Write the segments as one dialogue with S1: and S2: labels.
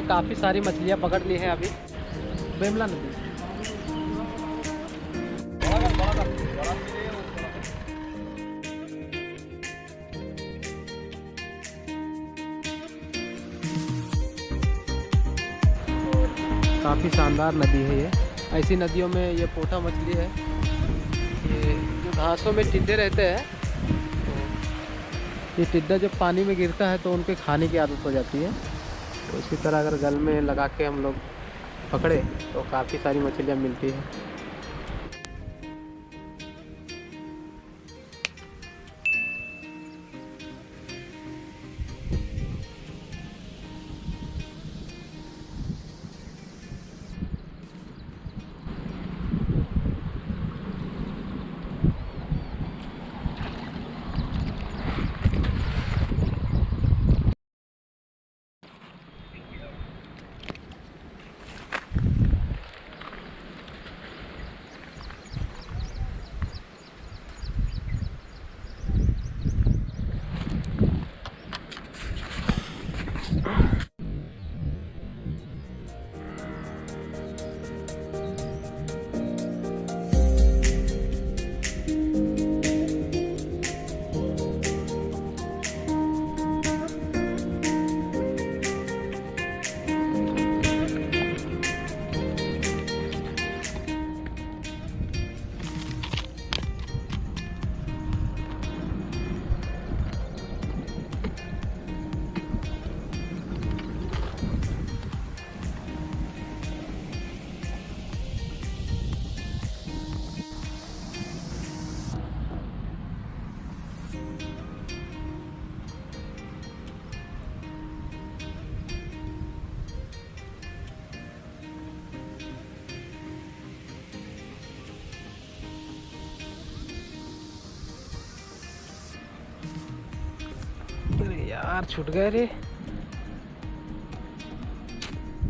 S1: काफ़ी सारी मछलियाँ पकड़ ली हैं अभी बेमला नदी। काफ़ी शानदार नदी है ये। ऐसी नदियों में ये पोठा मछली है, ये जो घासों में टिड्डे रहते हैं, तो ये टिड्डा जब पानी में गिरता है तो उनके खाने की आदत हो जाती है। तो इसी तरह अगर गल में लगा के हम लोग पकड़े तो काफ़ी सारी मछलियाँ मिलती हैं। अरे यार छूट गए रे,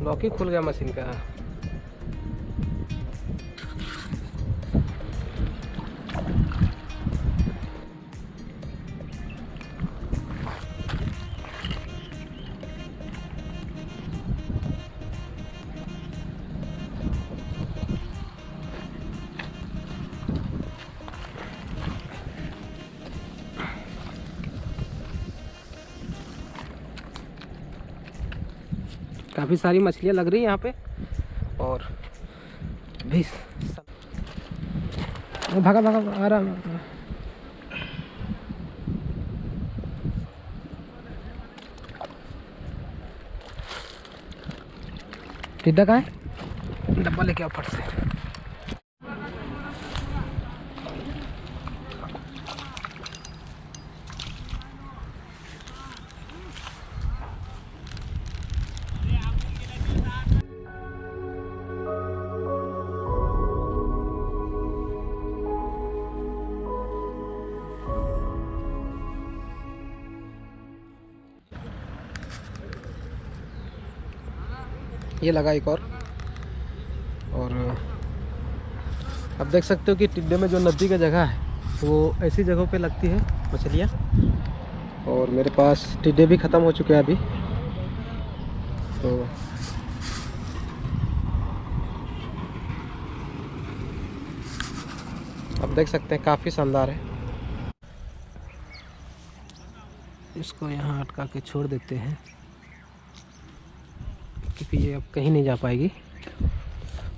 S1: लॉक ही खुल गया मशीन का। काफ़ी सारी मछलियाँ लग रही हैं यहाँ पे। और भी भागा भागा आ रहा। टिड्डा कहाँ है? डब्बा लेके आओ फट से। ये लगा एक और अब देख सकते हो कि टिड्डे में जो नदी का जगह है वो ऐसी जगहों पे लगती है मछलियाँ। और मेरे पास टिड्डे भी ख़त्म हो चुके हैं अभी। तो अब देख सकते हैं काफ़ी शानदार है। इसको यहाँ अटका के छोड़ देते हैं क्योंकि ये अब कहीं नहीं जा पाएगी।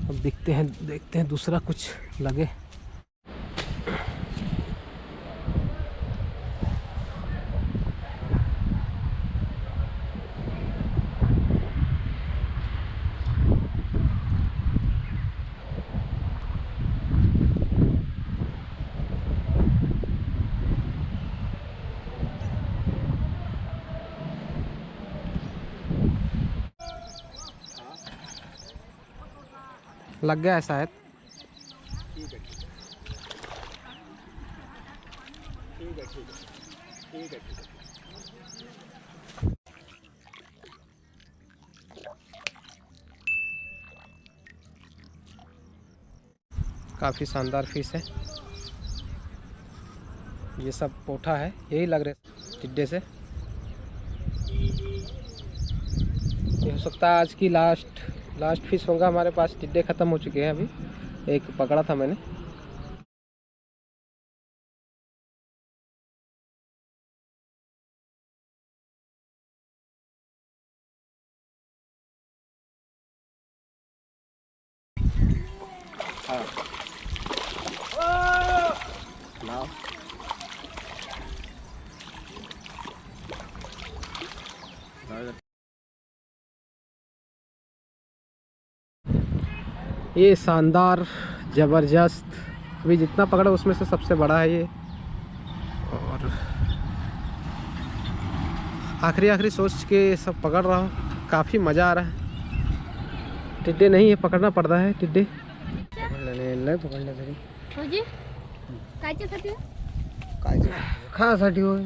S1: अब देखते हैं दूसरा कुछ लगे। लग गया है शायद।
S2: ठीक है ठीक है ठीक है ठीक है ठीक है।
S1: काफ़ी शानदार फिश है। ये सब पोठा है, यही लग रहे टिड्डे से। ये हो सकता है आज की लास्ट फिश होगा हमारे पास। टिड्डे ख़त्म हो चुके हैं अभी, एक पकड़ा था मैंने। ये शानदार ज़बरदस्त, अभी जितना पकड़ा उसमें से सबसे बड़ा है ये। और आखिरी सोच के सब पकड़ रहा हूँ, काफ़ी मज़ा आ रहा है। टिड्डे नहीं है, पकड़ना पड़ता है टिड्डे। पकड़ले तरी खासाठी होय।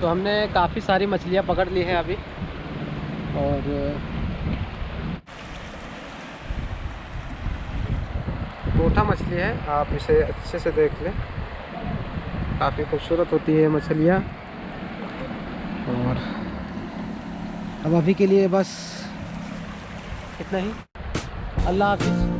S1: तो हमने काफ़ी सारी मछलियाँ पकड़ ली हैं अभी, और पोठा मछली है, आप इसे अच्छे से देख लें, काफ़ी खूबसूरत होती है मछलियाँ। और अब अभी के लिए बस इतना ही। अल्लाह हाफिज़।